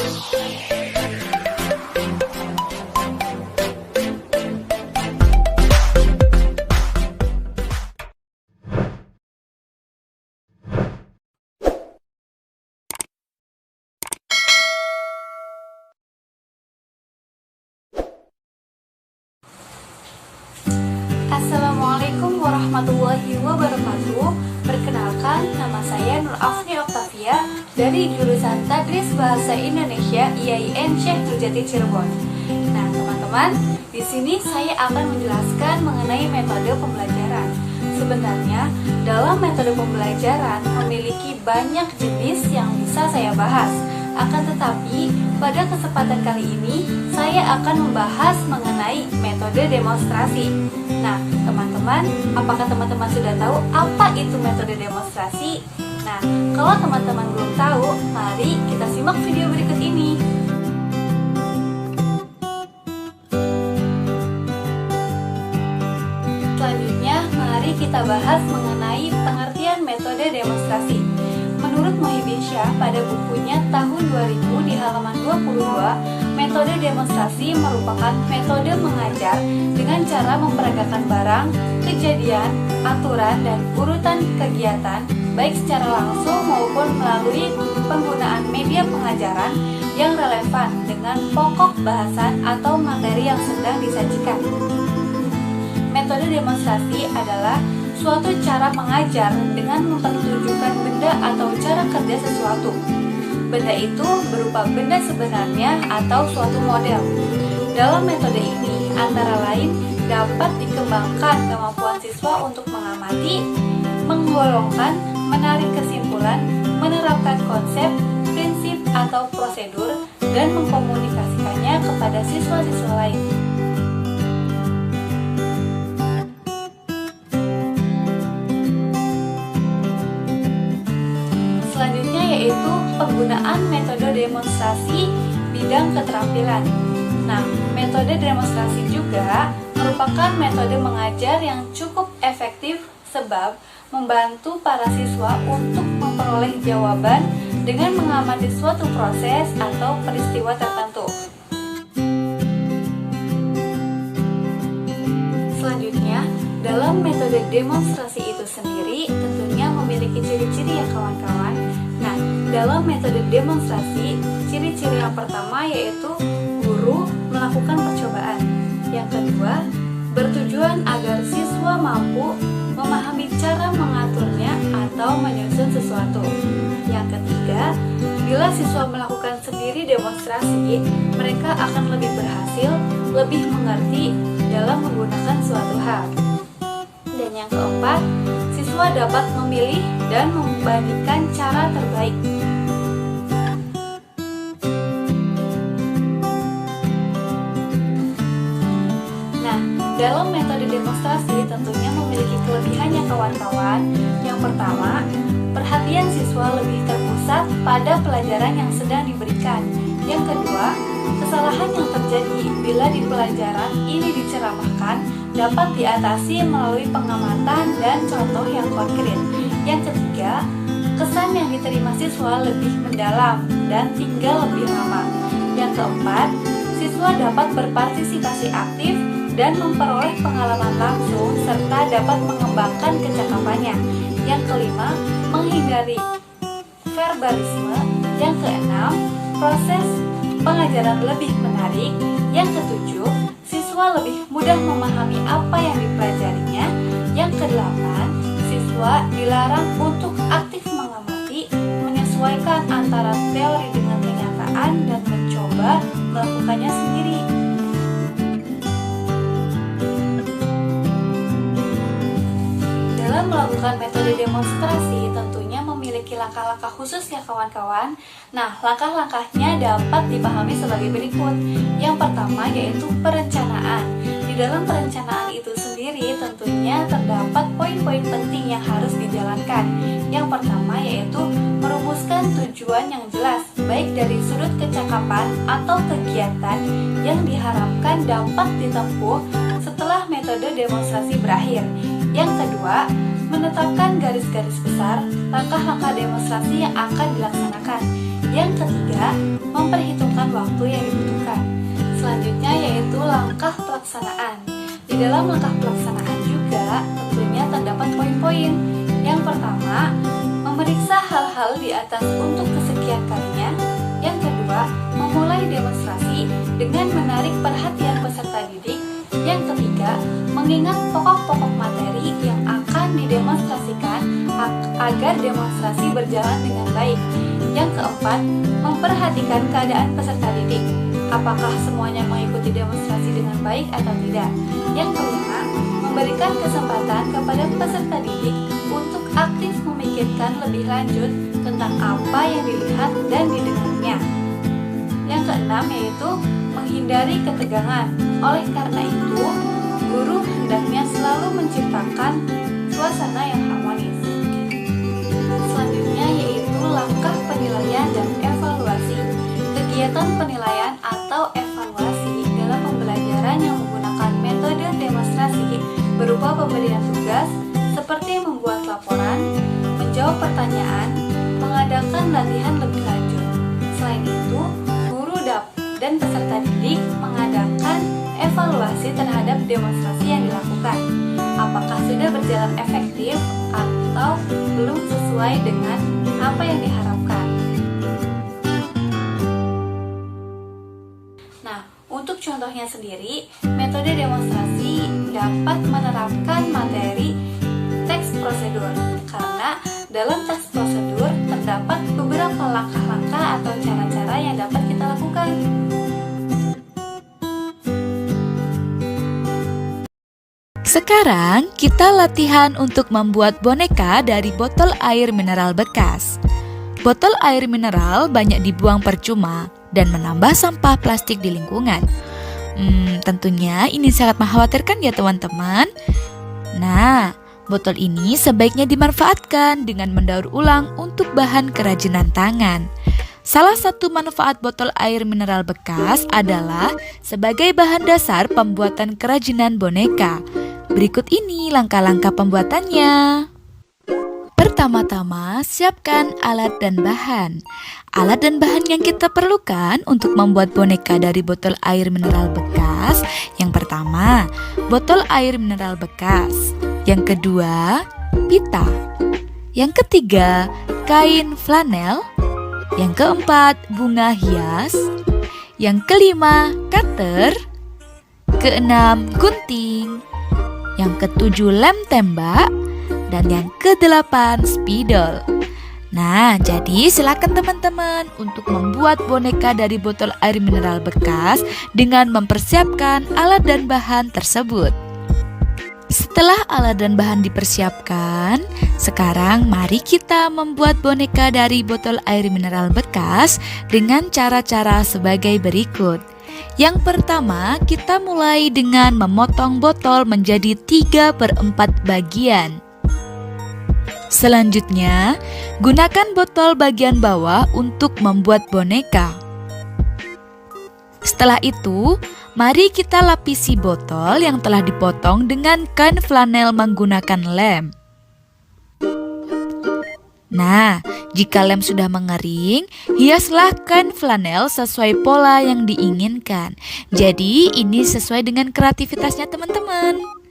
Assalamualaikum warahmatullahi wabarakatuh. Perkenalkan, nama saya Nur Afni Oktavia dari jurusan Tadris Bahasa Indonesia IAIN Syekh Nurjati Cirebon. Nah, teman-teman, di sini saya akan menjelaskan mengenai metode pembelajaran. Sebenarnya, dalam metode pembelajaran memiliki banyak jenis yang bisa saya bahas. Akan tetapi, pada kesempatan kali ini, saya akan membahas mengenai metode demonstrasi. Nah, teman-teman, apakah teman-teman sudah tahu apa itu metode demonstrasi? Nah, kalau teman-teman belum tahu, mari kita simak video berikut ini. Selanjutnya, mari kita bahas mengenai pengertian metode demonstrasi. Menurut Muhyiddin Syah pada bukunya tahun 2000 di halaman 22, metode demonstrasi merupakan metode mengajar dengan cara memperagakan barang, kejadian, aturan, dan urutan kegiatan baik secara langsung maupun melalui penggunaan media pengajaran yang relevan dengan pokok bahasan atau materi yang sedang disajikan. Metode demonstrasi adalah suatu cara mengajar dengan mempertunjukkan benda atau cara kerja sesuatu. Benda itu berupa benda sebenarnya atau suatu model. Dalam metode ini, antara lain dapat dikembangkan kemampuan siswa untuk mengamati, menggolongkan, menarik kesimpulan, menerapkan konsep, prinsip atau prosedur, dan mengkomunikasikannya kepada siswa-siswa lain. Yaitu penggunaan metode demonstrasi bidang keterampilan. Nah, metode demonstrasi juga merupakan metode mengajar yang cukup efektif sebab membantu para siswa untuk memperoleh jawaban dengan mengamati suatu proses atau peristiwa tertentu. Selanjutnya, dalam metode demonstrasi itu sendiri tentunya memiliki ciri-ciri ya kawan-kawan. Nah, dalam metode demonstrasi, ciri-ciri yang pertama yaitu guru melakukan percobaan. Yang kedua, bertujuan agar siswa mampu memahami cara mengaturnya atau menyusun sesuatu. Yang ketiga, bila siswa melakukan sendiri demonstrasi, mereka akan lebih berhasil, lebih mengerti dalam menggunakan suatu hal. Dan yang keempat, siswa dapat memilih dan membandingkan cara terbaik. Nah, dalam metode demonstrasi tentunya memiliki kelebihannya kawan-kawan. Yang pertama, perhatian siswa lebih terpusat pada pelajaran yang sedang diberikan. Yang kedua, kesalahan yang terjadi bila di pelajaran ini diceramahkan dapat diatasi melalui pengamatan dan contoh yang konkret. Yang ketiga, kesan yang diterima siswa lebih mendalam dan tinggal lebih lama. Yang keempat, siswa dapat berpartisipasi aktif dan memperoleh pengalaman langsung serta dapat mengembangkan kecakapannya. Yang kelima, menghindari verbalisme. Yang keenam, proses pengajaran lebih menarik. Yang ketujuh, siswa lebih mudah memahami apa yang dipelajarinya. Yang kedelapan, siswa dilarang untuk aktif mengamati, menyesuaikan antara teori dengan kenyataan dan mencoba melakukannya sendiri. Dalam melakukan metode demonstrasi tentunya memiliki langkah-langkah khusus ya kawan-kawan. Nah, langkah-langkahnya dapat dipahami sebagai berikut. Yang pertama yaitu perencanaan. Di dalam perencanaan itu sendiri tentunya terdapat poin-poin penting yang harus dijalankan. Yang pertama yaitu merumuskan tujuan yang jelas, baik dari sudut kecakapan atau kegiatan yang diharapkan dapat ditempuh setelah metode demonstrasi berakhir. Yang kedua, menetapkan garis-garis besar langkah-langkah demonstrasi yang akan dilaksanakan. Yang ketiga, memperhitungkan waktu yang dibutuhkan. Selanjutnya yaitu langkah pelaksanaan. Di dalam langkah pelaksanaan juga tentunya terdapat poin-poin. Yang pertama, memeriksa hal-hal di atas untuk kesekian kalinya. Yang kedua, memulai demonstrasi dengan menarik perhatian peserta didik. Yang ketiga, mengingat pokok-pokok materi yang akan didemonstrasikan agar demonstrasi berjalan dengan baik. Yang keempat, memperhatikan keadaan peserta didik. Apakah semuanya mengikuti demonstrasi dengan baik atau tidak? Yang kelima, memberikan kesempatan kepada peserta didik untuk aktif memikirkan lebih lanjut tentang apa yang dilihat dan didengarnya. Yang keenam yaitu menghindari ketegangan. Oleh karena itu, guru hendaknya selalu menciptakan suasana yang harmonis. Selanjutnya yaitu langkah penilaian dan evaluasi. Kegiatan penilaian atau evaluasi dalam pembelajaran yang menggunakan metode demonstrasi berupa pemberian tugas seperti membuat laporan, menjawab pertanyaan, mengadakan latihan lebih lanjut. Selain itu, guru dan peserta didik mengadakan evaluasi terhadap demonstrasi yang dilakukan. Apakah sudah berjalan efektif atau belum sesuai dengan apa yang diharapkan. Nah, untuk contohnya sendiri, metode demonstrasi dapat menerapkan materi teks prosedur karena dalam teks prosedur terdapat beberapa langkah-langkah atau cara-cara yang dapat kita lakukan. Sekarang kita latihan untuk membuat boneka dari botol air mineral bekas. Botol air mineral banyak dibuang percuma dan menambah sampah plastik di lingkungan. Tentunya ini sangat mengkhawatirkan ya teman-teman. Nah, botol ini sebaiknya dimanfaatkan dengan mendaur ulang untuk bahan kerajinan tangan. Salah satu manfaat botol air mineral bekas adalah sebagai bahan dasar pembuatan kerajinan boneka. Berikut ini langkah-langkah pembuatannya. Pertama-tama, siapkan alat dan bahan. Alat dan bahan yang kita perlukan untuk membuat boneka dari botol air mineral bekas. Yang pertama, botol air mineral bekas. Yang kedua, pita. Yang ketiga, kain flanel. Yang keempat, bunga hias. Yang kelima, cutter. Keenam, gunting. Yang ketujuh, lem tembak. Dan yang kedelapan, spidol. Nah, jadi silakan teman-teman untuk membuat boneka dari botol air mineral bekas dengan mempersiapkan alat dan bahan tersebut. Setelah alat dan bahan dipersiapkan, sekarang mari kita membuat boneka dari botol air mineral bekas dengan cara-cara sebagai berikut. Yang pertama, kita mulai dengan memotong botol menjadi 3/4 bagian. Selanjutnya, gunakan botol bagian bawah untuk membuat boneka. Setelah itu, mari kita lapisi botol yang telah dipotong dengan kain flanel menggunakan lem. Nah, jika lem sudah mengering, hiaslah kain flanel sesuai pola yang diinginkan. Jadi, ini sesuai dengan kreativitasnya teman-teman.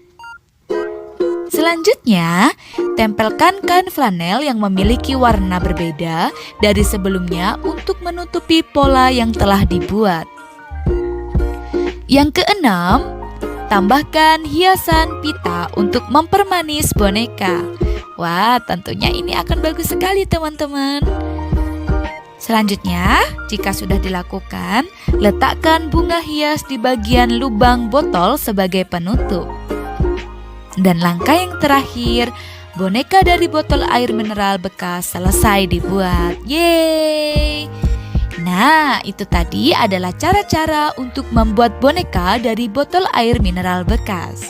Selanjutnya, tempelkan kain flanel yang memiliki warna berbeda dari sebelumnya untuk menutupi pola yang telah dibuat. Yang keenam, tambahkan hiasan pita untuk mempermanis boneka. Wah, tentunya ini akan bagus sekali teman-teman. Selanjutnya, jika sudah dilakukan, letakkan bunga hias di bagian lubang botol sebagai penutup. Dan langkah yang terakhir, boneka dari botol air mineral bekas selesai dibuat. Yeay! Nah, itu tadi adalah cara-cara untuk membuat boneka dari botol air mineral bekas.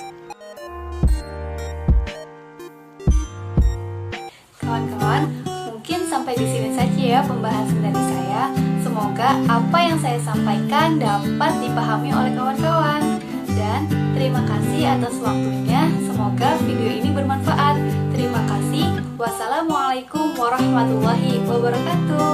Kawan-kawan, mungkin sampai di sini saja ya pembahasan dari saya. Semoga apa yang saya sampaikan dapat dipahami oleh kawan-kawan. Dan terima kasih atas waktunya. Semoga video ini bermanfaat. Terima kasih. Wassalamualaikum warahmatullahi wabarakatuh.